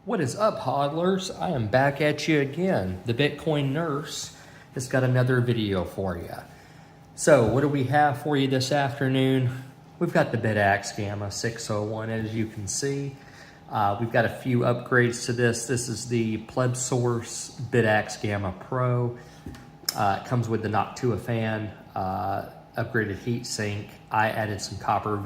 What is up, hodlers? I am back at you again. The Bitcoin Nurse has got another video for you. So what do we have for you this afternoon? We've got the BitAxe Gamma 601, as you can see. We've got a few upgrades to this. This is the PlebSource BitAxe Gamma Pro. It comes with the Noctua fan, upgraded heatsink. I added some copper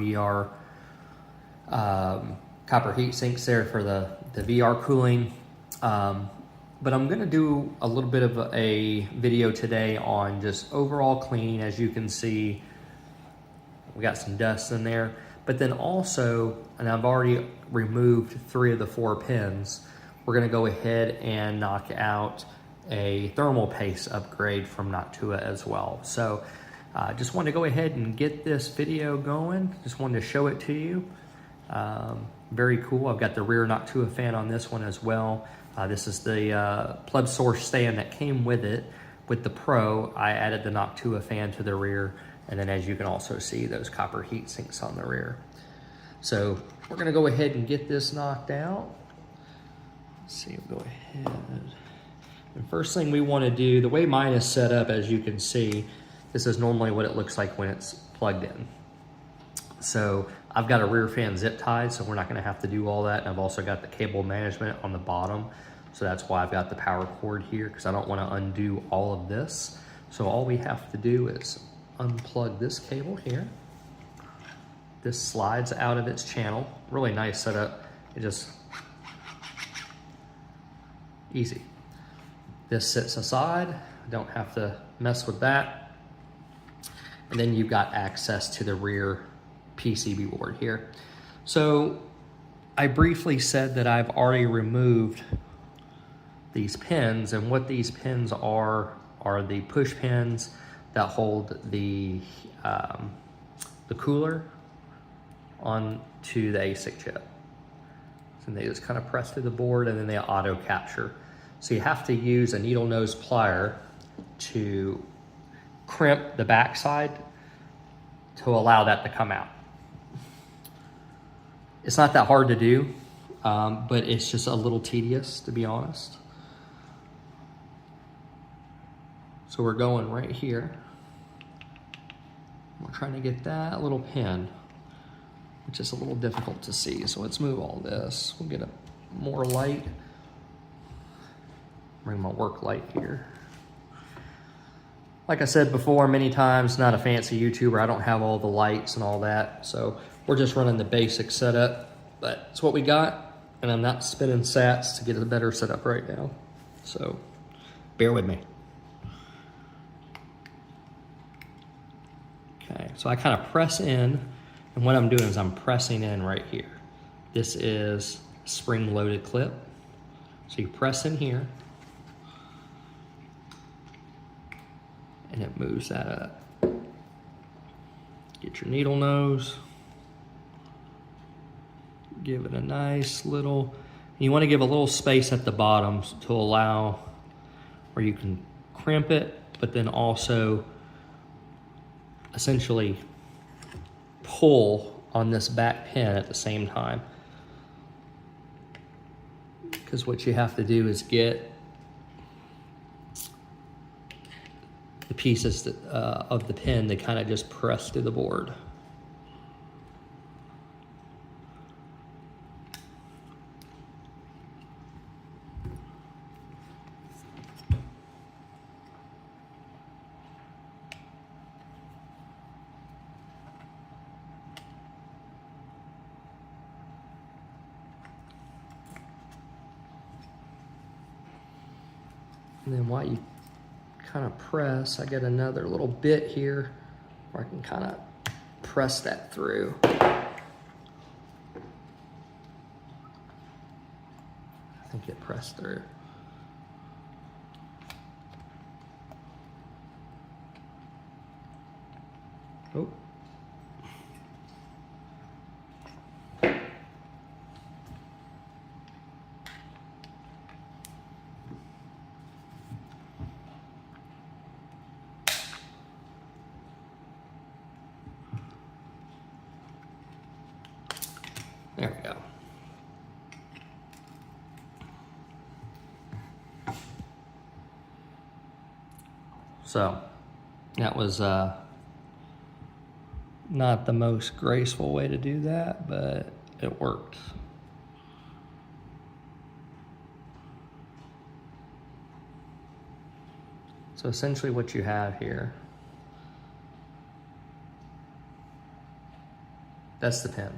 heat sinks there for the VR cooling. But I'm gonna do a little bit of a video today on just overall cleaning. As you can see, we got some dust in there, but then also, and I've already removed 3 of the 4 pins, we're gonna go ahead and knock out a thermal paste upgrade from Noctua as well. So just wanted to go ahead and get this video going. Just wanted to show it to you. Very cool. I've got the rear Noctua fan on this one as well. This is the PlebSource stand that came with it. With the Pro, I added the Noctua fan to the rear, and then as you can also see, those copper heat sinks on the rear. So we're gonna go ahead and get this knocked out. Let's see, we'll go ahead. And first thing we wanna do, the way mine is set up, as you can see, this is normally what it looks like when it's plugged in. So I've got a rear fan zip tied, so we're not gonna have to do all that. And I've also got the cable management on the bottom. So that's why I've got the power cord here, because I don't wanna undo all of this. So all we have to do is unplug this cable here. This slides out of its channel. Really nice setup. It just, easy. This sits aside. Don't have to mess with that. And then you've got access to the rear PCB board here. So I briefly said that I've already removed these pins, and what these pins are the push pins that hold the cooler onto the ASIC chip. And they just kind of press to the board, and then they auto capture. So you have to use a needle nose plier to crimp the backside to allow that to come out. It's not that hard to do, but it's just a little tedious, to be honest. So we're going right here. We're trying to get that little pin, which is a little difficult to see. So let's move all this. We'll get a more light. Bring my work light here. Like I said before many times, not a fancy YouTuber. I don't have all the lights and all that. So we're just running the basic setup, but it's what we got. And I'm not spinning sats to get a better setup right now. So bear with me. Okay, so I kind of press in, and what I'm doing is I'm pressing in right here. This is spring-loaded clip. So you press in here, and it moves that up. Get your needle nose. Give it a nice little, you want to give a little space at the bottom to allow where you can crimp it, but then also essentially pull on this back pin at the same time. Because what you have to do is get the pieces of the pin to kind of just press to the board. And then while you kind of press, I get another little bit here where I can kind of press that through. I think it pressed through. Oh. There we go. So that was not the most graceful way to do that, but it worked. So essentially what you have here, that's the pin.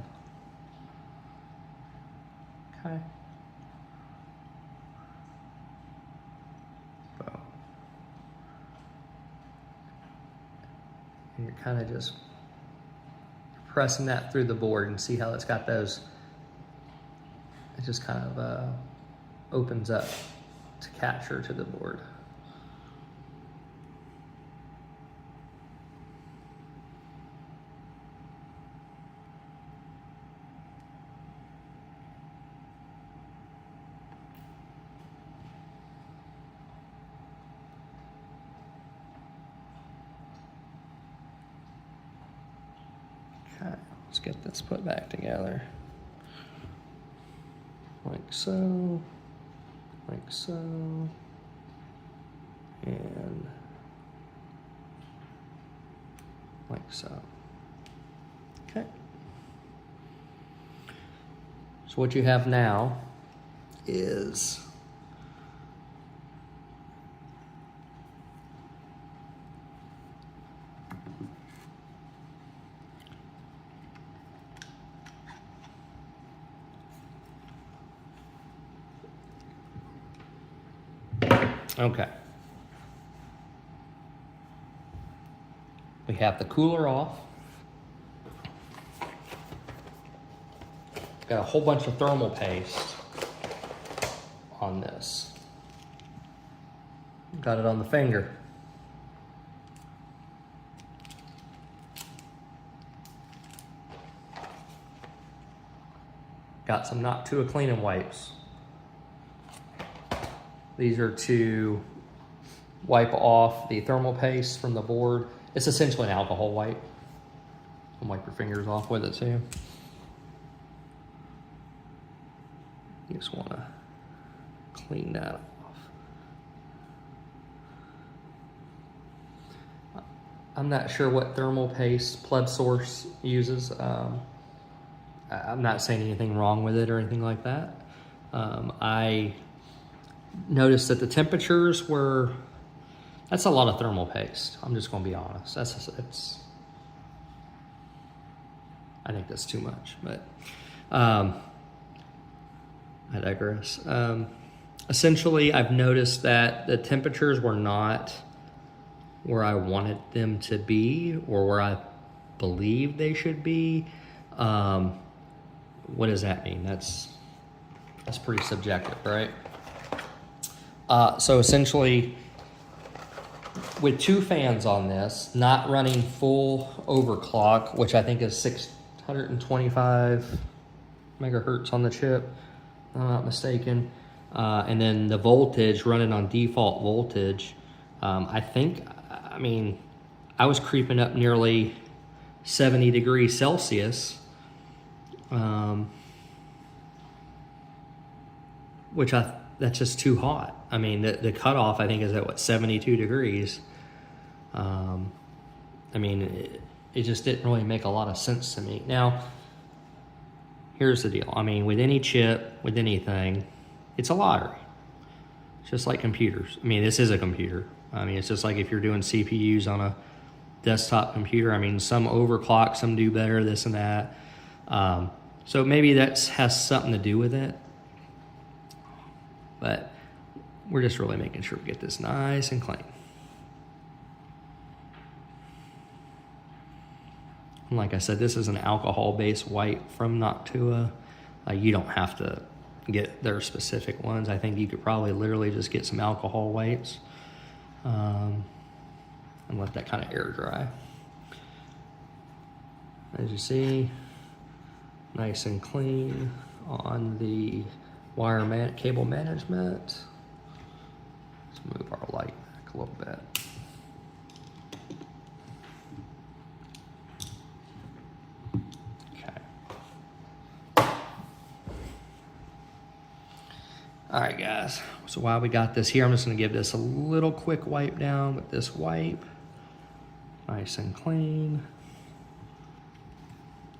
Okay. So, and you're kind of just pressing that through the board, and see how it's got those, it just kind of opens up to capture to the board. Okay, let's get this put back together. Like so, and like so. Okay. So what you have now is okay. We have the cooler off. Got a whole bunch of thermal paste on this. Got it on the finger. Got some Noctua cleaning wipes. These are to wipe off the thermal paste from the board. It's essentially an alcohol wipe. You can wipe your fingers off with it too. You just want to clean that off. I'm not sure what thermal paste PlebSource uses. I'm not saying anything wrong with it or anything like that. I noticed that the temperatures were, that's a lot of thermal paste. I'm just going to be honest. I think that's too much, but I digress. Essentially, I've noticed that the temperatures were not where I wanted them to be or where I believe they should be. What does that mean? That's pretty subjective, right? So essentially, with two fans on this, not running full overclock, which I think is 625 megahertz on the chip, if I'm not mistaken, and then the voltage running on default voltage, I mean, I was creeping up nearly 70 degrees Celsius, which that's just too hot. I mean, the cutoff, I think, is at, 72 degrees. I mean, it just didn't really make a lot of sense to me. Now, here's the deal. I mean, with any chip, with anything, it's a lottery. It's just like computers. I mean, this is a computer. I mean, it's just like if you're doing CPUs on a desktop computer. I mean, some overclock, some do better, this and that. So maybe that has something to do with it. But we're just really making sure we get this nice and clean. And like I said, this is an alcohol-based wipe from Noctua. You don't have to get their specific ones. I think you could probably literally just get some alcohol wipes and let that kind of air dry. As you see, nice and clean on the cable management. Let's move our light back a little bit. Okay. All right, guys. So while we got this here, I'm just gonna give this a little quick wipe down with this wipe. Nice and clean.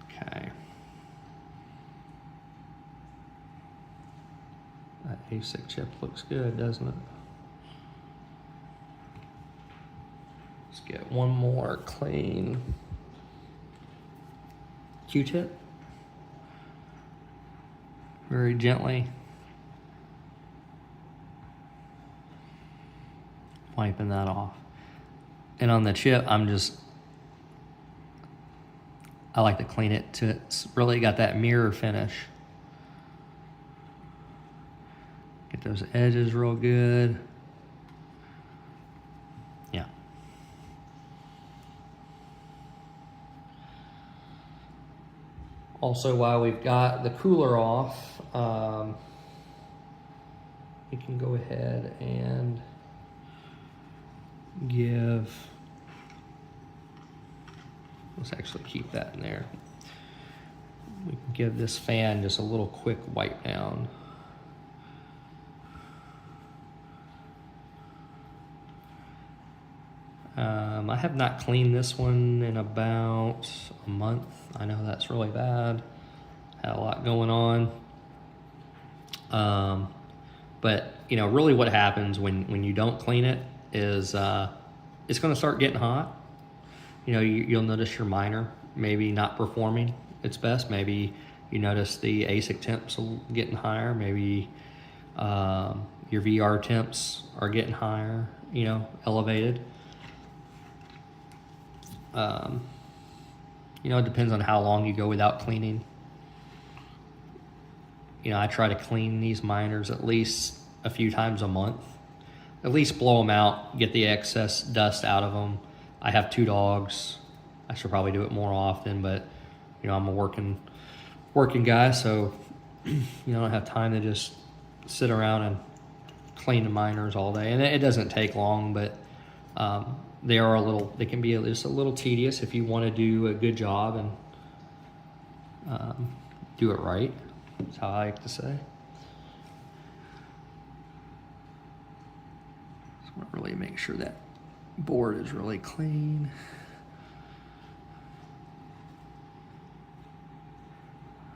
Okay. That ASIC chip looks good, doesn't it? Let's get one more clean Q-tip. Very gently wiping that off. And on the chip, I like to clean it to it's really got that mirror finish. Get those edges real good. Yeah. Also, while we've got the cooler off, we can go ahead and let's actually keep that in there. We can give this fan just a little quick wipe down. I have not cleaned this one in about a month. I know that's really bad. Had a lot going on. But you know, really what happens when you don't clean it is it's gonna start getting hot. You know, you'll notice your miner maybe not performing its best. Maybe you notice the ASIC temps getting higher. Maybe your VR temps are getting higher, you know, elevated. You know, it depends on how long you go without cleaning. You know, I try to clean these miners at least a few times a month. At least blow them out, get the excess dust out of them. I have 2 dogs. I should probably do it more often, but you know, I'm a working guy, so you know, I don't have time to just sit around and clean the miners all day. And it doesn't take long, but they can be just a little tedious if you want to do a good job and do it right. That's how I like to say. So I want to really make sure that board is really clean.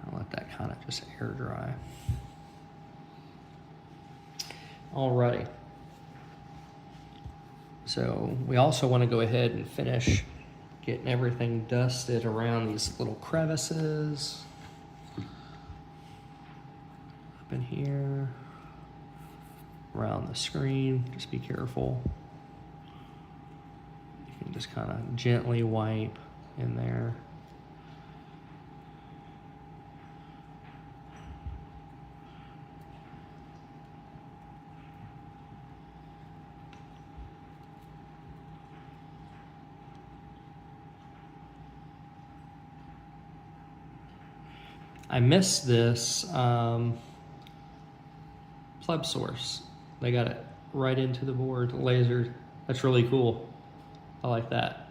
I'll let that kind of just air dry. Alrighty. So we also want to go ahead and finish getting everything dusted around these little crevices. Up in here, around the screen, just be careful. You can just kind of gently wipe in there. I missed this PlebSource. They got it right into the board, lasered. That's really cool. I like that.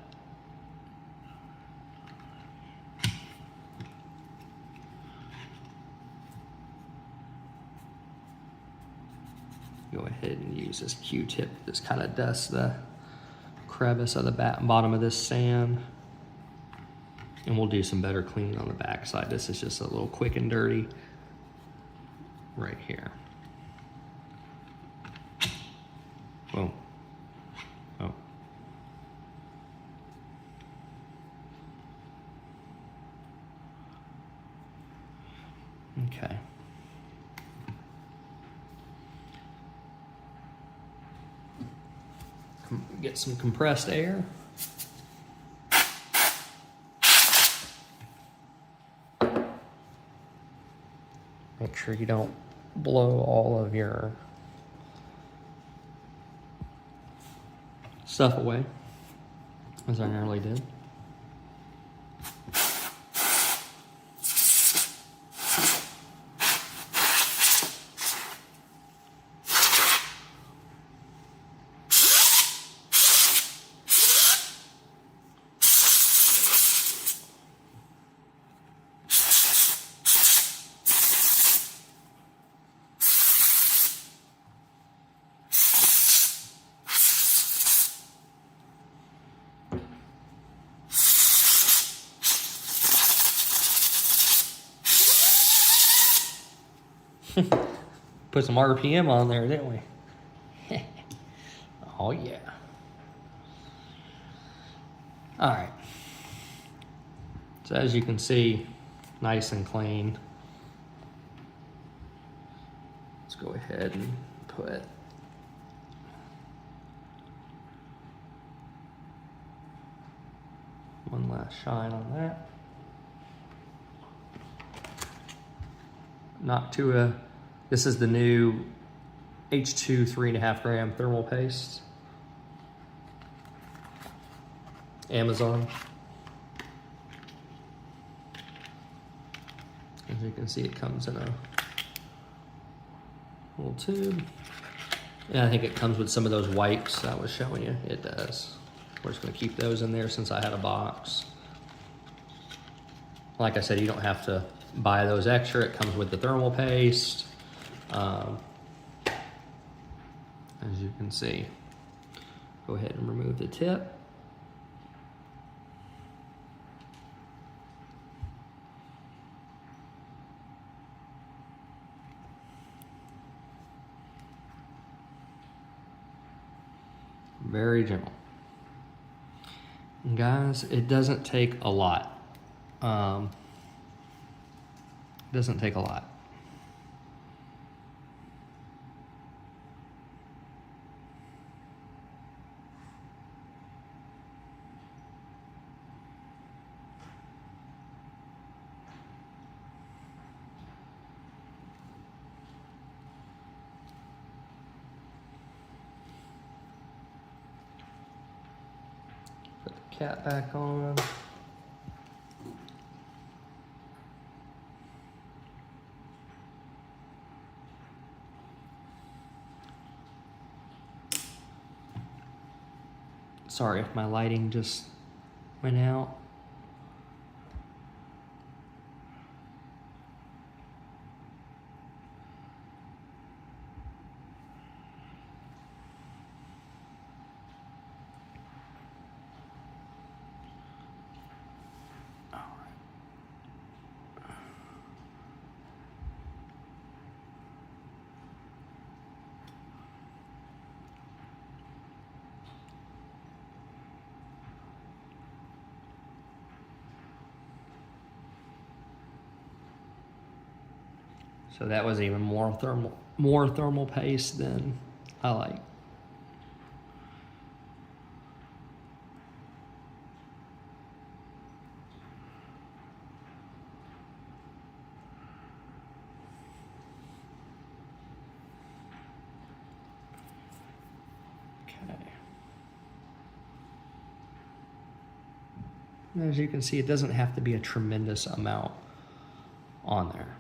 Go ahead and use this Q-tip. Just kind of dust the crevice of the bottom of this sand. And we'll do some better cleaning on the back side. This is just a little quick and dirty right here. Boom. Oh. Okay. Get some compressed air. Make sure you don't blow all of your stuff away, as I nearly did. Put some RPM on there, didn't we? Oh yeah. All right. So as you can see, nice and clean. Let's go ahead and put one last shine on that. Noctua, this is the new H2 3.5 gram thermal paste. Amazon. As you can see, it comes in a little tube. And I think it comes with some of those wipes I was showing you. It does. We're just gonna keep those in there since I had a box. Like I said, you don't have to buy those extra. It comes with the thermal paste. As you can see, go ahead and remove the tip. Very gentle. And guys, it doesn't take a lot. Doesn't take a lot. Put the cap back on. Sorry if my lighting just went out. So that was even more thermal paste than I like. Okay. As you can see, it doesn't have to be a tremendous amount on there.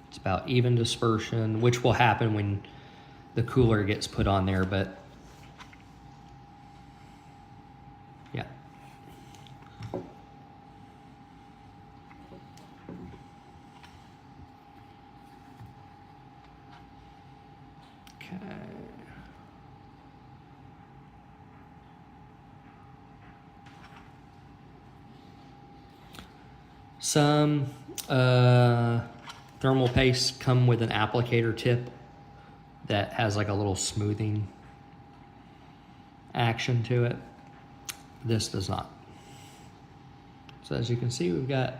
It's about even dispersion, which will happen when the cooler gets put on there, but yeah. Okay. Some thermal pastes come with an applicator tip that has like a little smoothing action to it. This does not. So as you can see, we've got a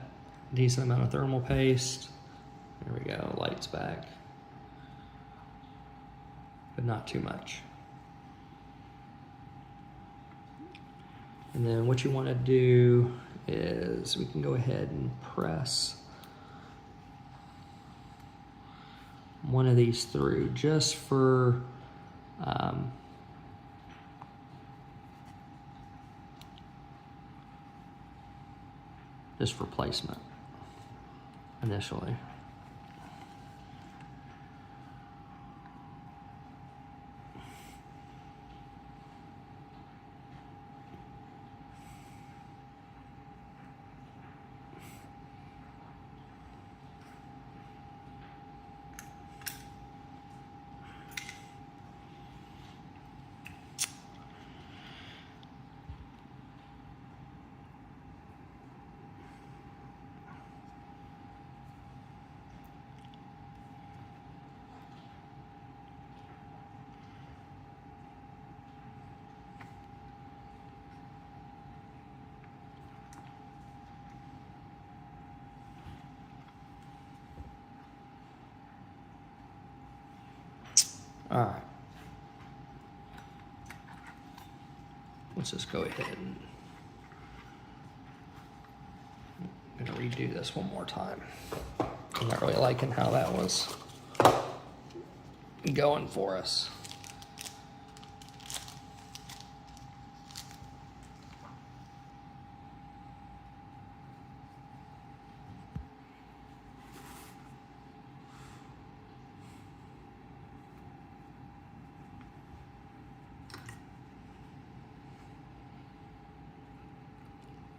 decent amount of thermal paste. There we go, lights back. But not too much. And then what you want to do is we can go ahead and press one of these through just for placement initially. All right. Let's just go ahead and I'm gonna redo this one more time. I'm not really liking how that was going for us.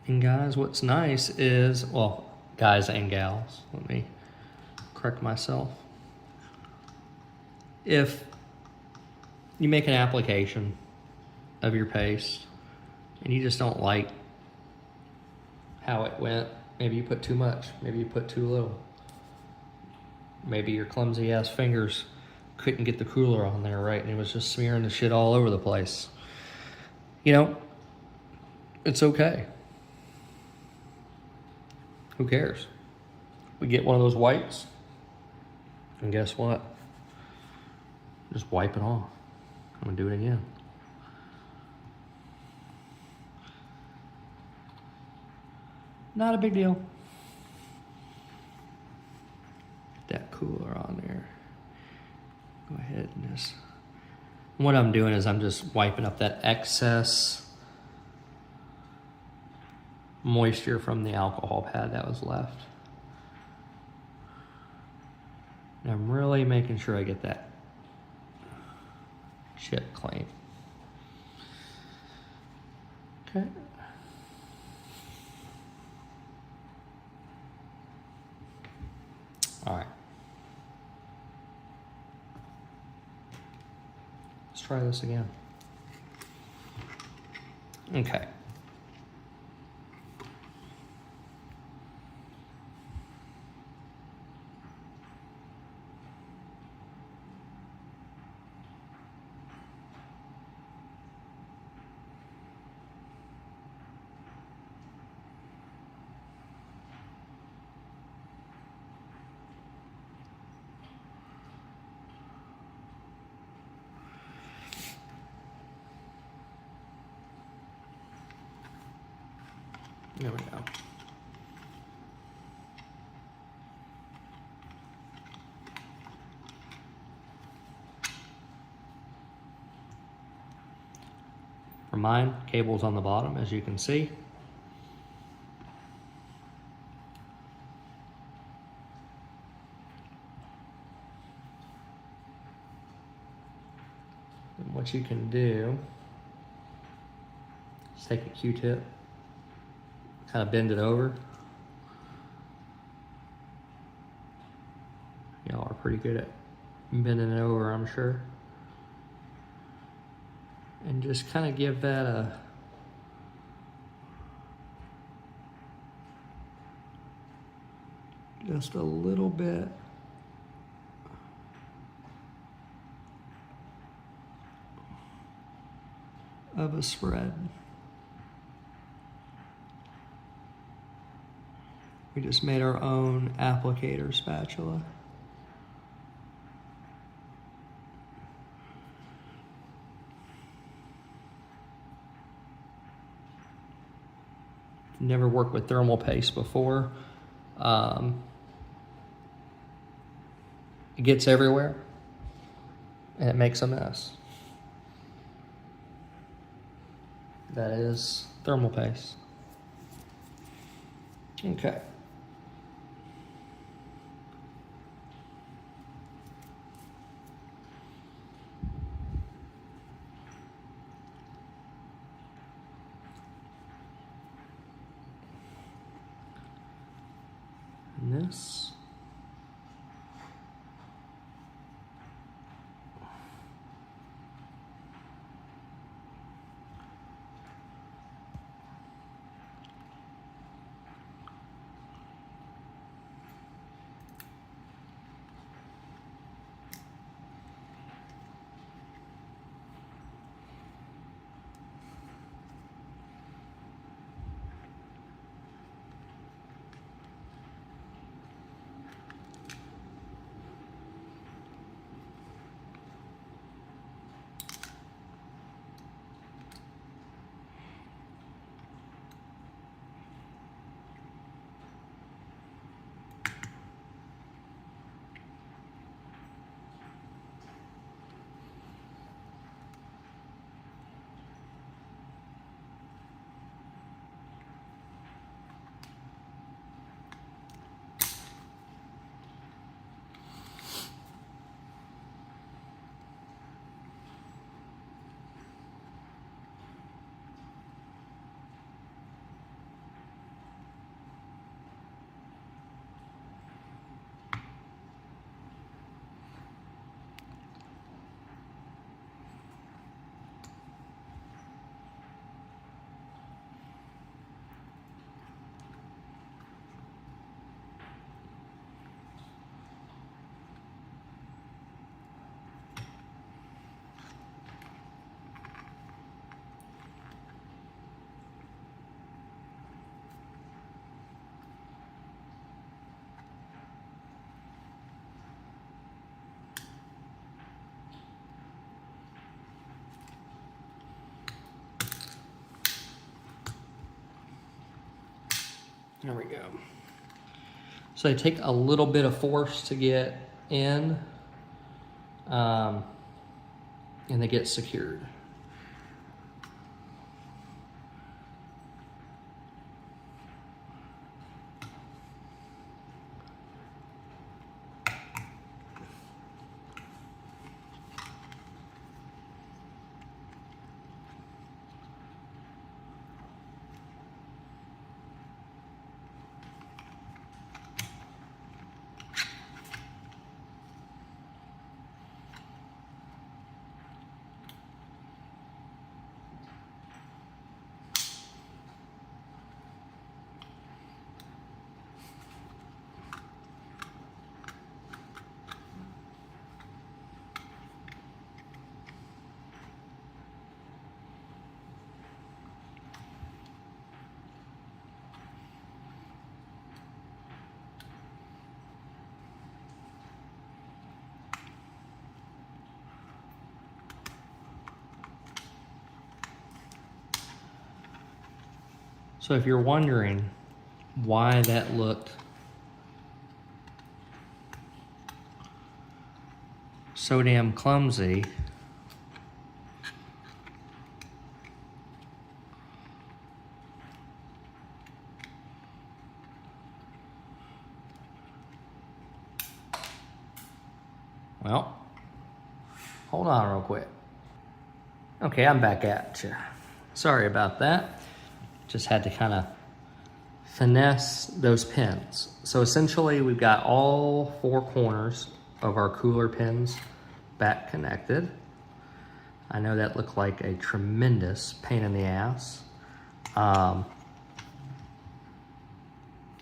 And guys, what's nice is, well, guys and gals, let me correct myself. If you make an application of your paste and you just don't like how it went, maybe you put too much, maybe you put too little. Maybe your clumsy ass fingers couldn't get the cooler on there right and it was just smearing the shit all over the place. You know, it's okay. Who cares? We get one of those wipes, and guess what? Just wipe it off. I'm gonna do it again. Not a big deal. Get that cooler on there. Go ahead and just... What I'm doing is I'm just wiping up that excess moisture from the alcohol pad that was left. And I'm really making sure I get that shit clean. Okay. All right. Let's try this again. Okay. There we go. For mine, cable's on the bottom, as you can see. And what you can do is take a Q-tip, kind of bend it over. Y'all are pretty good at bending it over, I'm sure. And just kind of give that just a little bit of a spread. We just made our own applicator spatula. Never worked with thermal paste before. It gets everywhere and it makes a mess. That is thermal paste. Okay. And this. There we go. So they take a little bit of force to get in, and they get secured. So if you're wondering why that looked so damn clumsy, well, hold on real quick. Okay, I'm back at you. Sorry about that. Just had to kind of finesse those pins. So essentially we've got all 4 corners of our cooler pins back connected. I know that looked like a tremendous pain in the ass.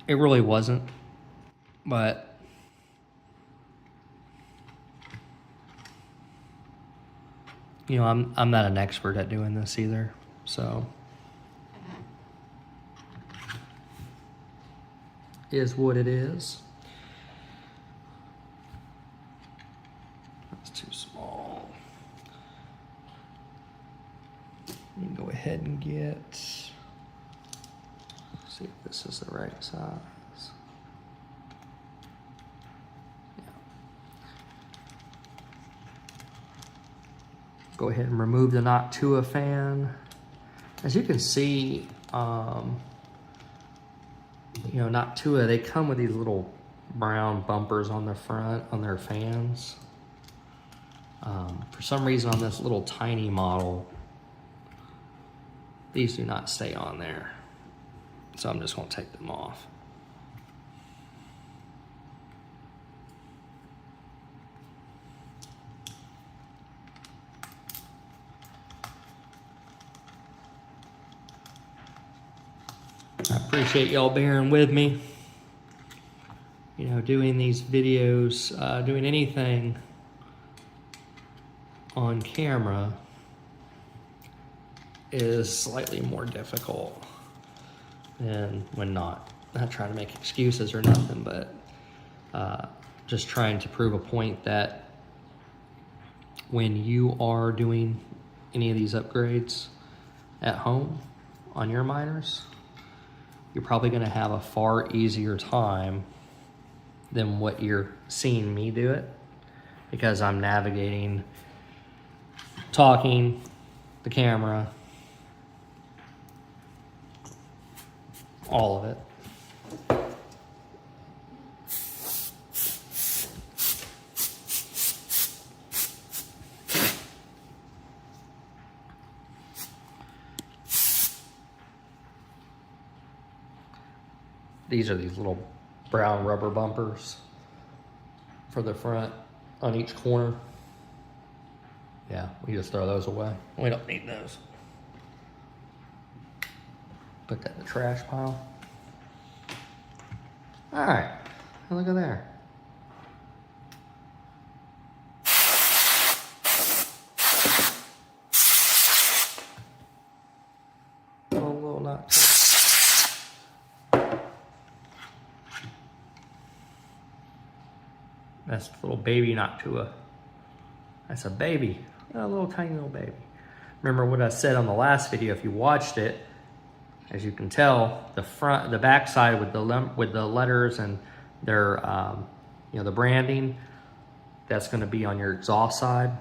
It really wasn't, but you know, I'm not an expert at doing this either, so is what it is. That's too small. You can go ahead and get, see if this is the right size. Yeah. Go ahead and remove the Noctua fan. As you can see, you know, Noctua, they come with these little brown bumpers on the front, on their fans. For some reason on this little tiny model, these do not stay on there. So I'm just gonna take them off. I appreciate y'all bearing with me. You know, doing these videos, doing anything on camera is slightly more difficult than when not. Not trying to make excuses or nothing, but just trying to prove a point that when you are doing any of these upgrades at home on your miners, you're probably going to have a far easier time than what you're seeing me do it, because I'm navigating, talking, the camera, all of it. These are these little brown rubber bumpers for the front on each corner. Yeah, we just throw those away. We don't need those. Put that in the trash pile. All right, look at there. A little nut. That's the little baby Noctua. That's a baby, a little tiny little baby. Remember what I said on the last video, if you watched it, As you can tell, the back side with the letters and their, you know, the branding, that's going to be on your exhaust side,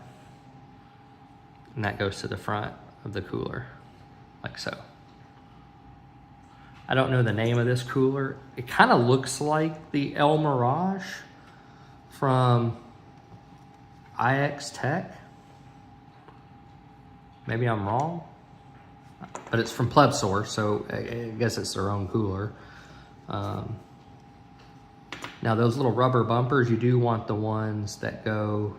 and that goes to the front of the cooler, like so. I don't know the name of this cooler. It kind of looks like the El Mirage from IX Tech. Maybe I'm wrong, but it's from PlebSource, so I guess it's their own cooler. Now those little rubber bumpers, you do want the ones that go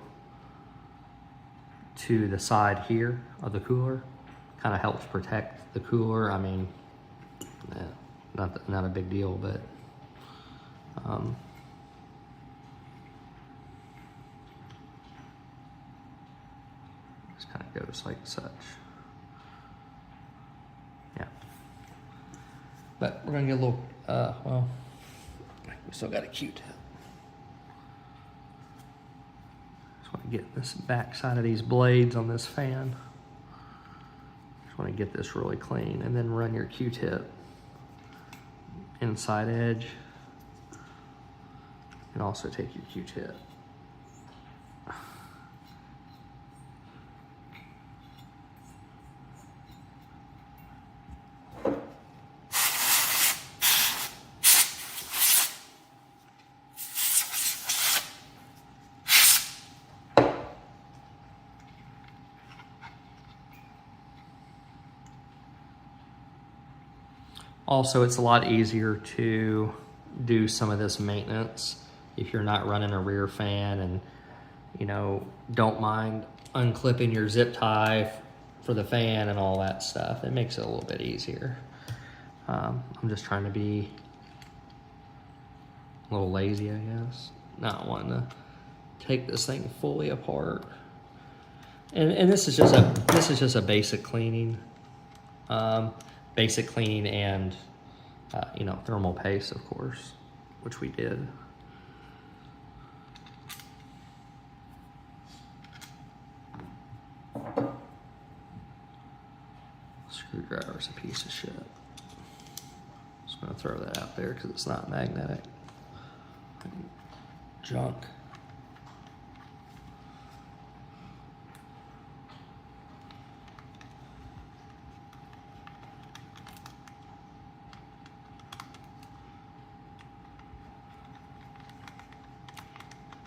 to the side here of the cooler. Kind of helps protect the cooler. I mean, not a big deal, but this kind of goes like such. Yeah. But we're gonna get a little, well, we still got a Q-tip. Just want to get this back side of these blades on this fan. Just want to get this really clean, and then run your Q-tip inside edge, and also take your Q-tip. Also, it's a lot easier to do some of this maintenance if you're not running a rear fan and, you know, don't mind unclipping your zip tie for the fan and all that stuff. It makes it a little bit easier. I'm just trying to be a little lazy, I guess, not wanting to take this thing fully apart. And this is just a basic cleaning. Basic cleaning and, you know, thermal paste, of course, which we did. Screwdriver's a piece of shit. Just gonna throw that out there because it's not magnetic. Junk.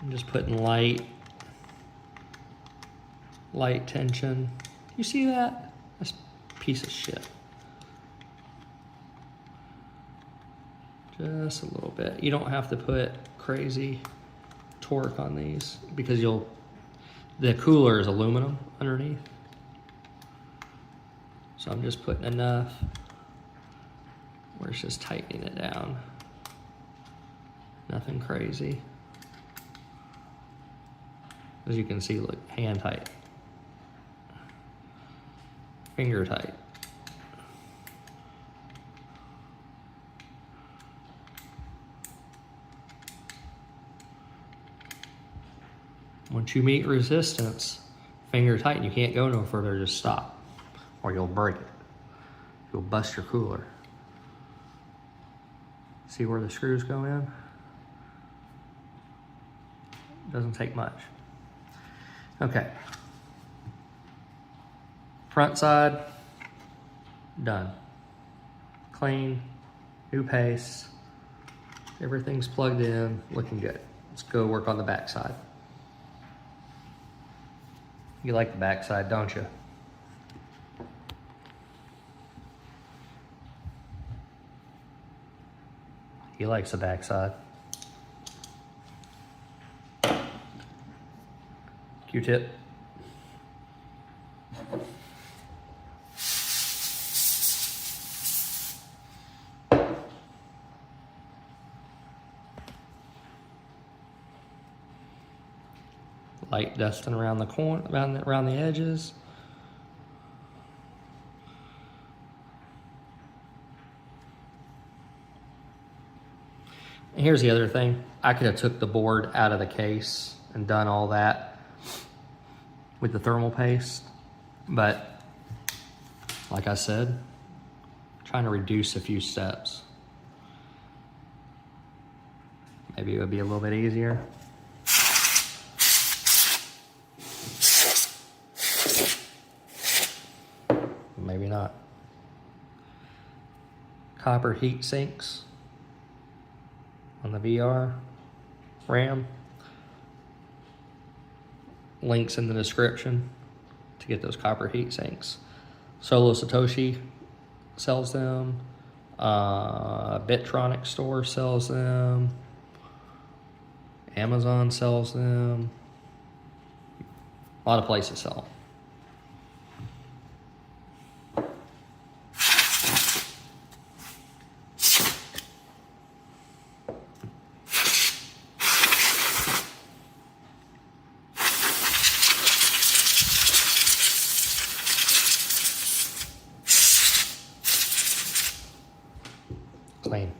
I'm just putting light tension. You see that? That's a piece of shit. Just a little bit. You don't have to put crazy torque on these because the cooler is aluminum underneath. So I'm just putting enough where it's just tightening it down. Nothing crazy. As you can see, look, hand tight, finger tight. Once you meet resistance, finger tight, and you can't go no further, just stop, or you'll break it. You'll bust your cooler. See where the screws go in? Doesn't take much. Okay, front side, done. Clean, new paste, everything's plugged in, looking good. Let's go work on the back side. You like the back side, don't you? He likes the back side. Q-tip. Light dusting around the corner, around the edges. And here's the other thing. I could have took the board out of the case and done all that with the thermal paste, but like I said, trying to reduce a few steps. Maybe it would be a little bit easier. Maybe not. Copper heat sinks on the VR RAM. Links in the description to get those copper heat sinks. Solo Satoshi sells them. Bitronic store sells them. Amazon sells them. A lot of places sell them. Clean.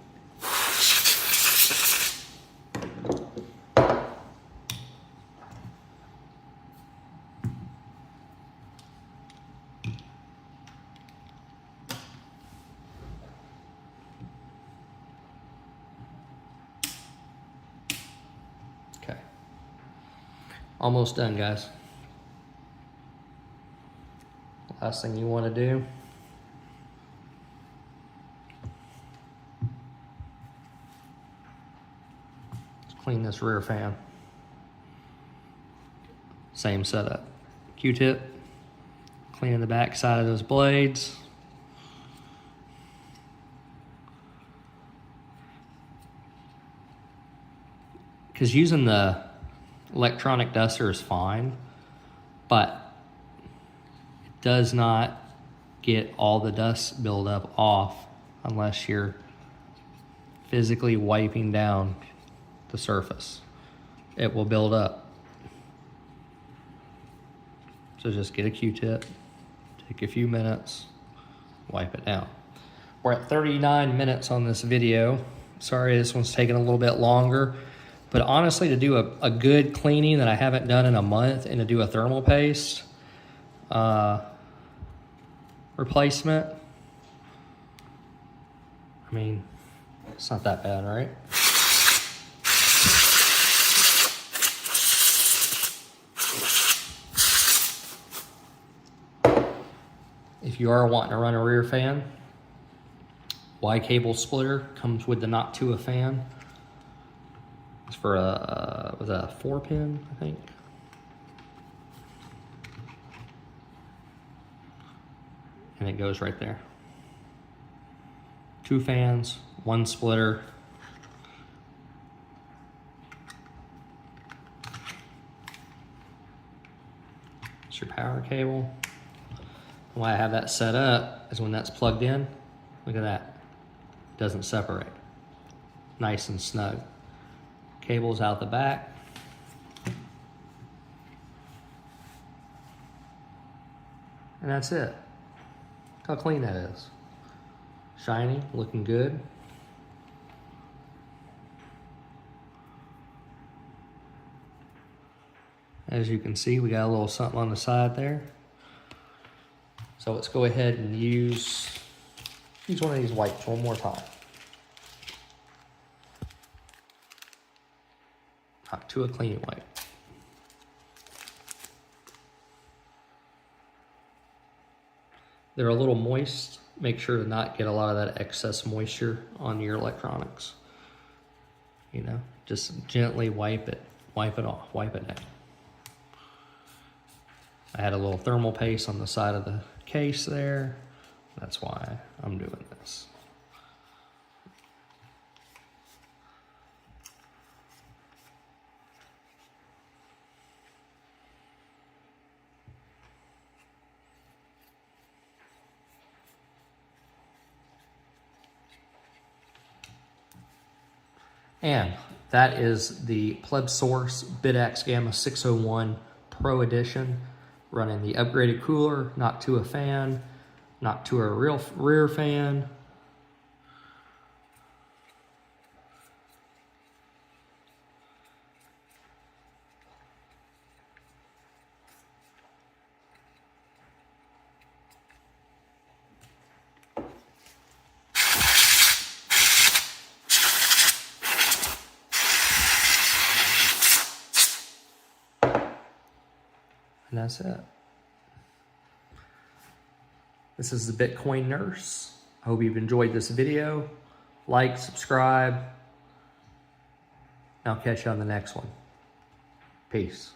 Okay. Almost done, guys. Last thing you want to do is clean this rear fan. Same setup. Q-tip, cleaning the back side of those blades. Because using the electronic duster is fine, but it does not get all the dust buildup off unless you're physically wiping down the surface. It will build up. So just get a Q-tip, take a few minutes, wipe it down. We're at 39 minutes on this video. Sorry, this one's taking a little bit longer. But honestly, to do a good cleaning that I haven't done in a month and to do a thermal paste replacement, I mean, it's not that bad, right? If you are wanting to run a rear fan, Y cable splitter comes with the Noctua fan. It's for with a 4-pin, I think. And it goes right there. 2 fans, 1 splitter. It's your power cable. And why I have that set up is when that's plugged in, look at that. It doesn't separate. Nice and snug. Cables out the back. And that's it. Look how clean that is. Shiny, looking good. As you can see, we got a little something on the side there. So let's go ahead and use one of these wipes one more time. To a cleaning wipe. They're a little moist. Make sure to not get a lot of that excess moisture on your electronics. You know, just gently wipe it off, wipe it down. I had a little thermal paste on the side of the case there. That's why I'm doing this. And that is the PlebSource BitAxe Gamma 601 Pro Edition, running the upgraded cooler, Noctua fan, Noctua rear fan. And that's it. This is the Bitcoin Nurse. I hope you've enjoyed this video. Like, subscribe. I'll catch you on the next one. Peace.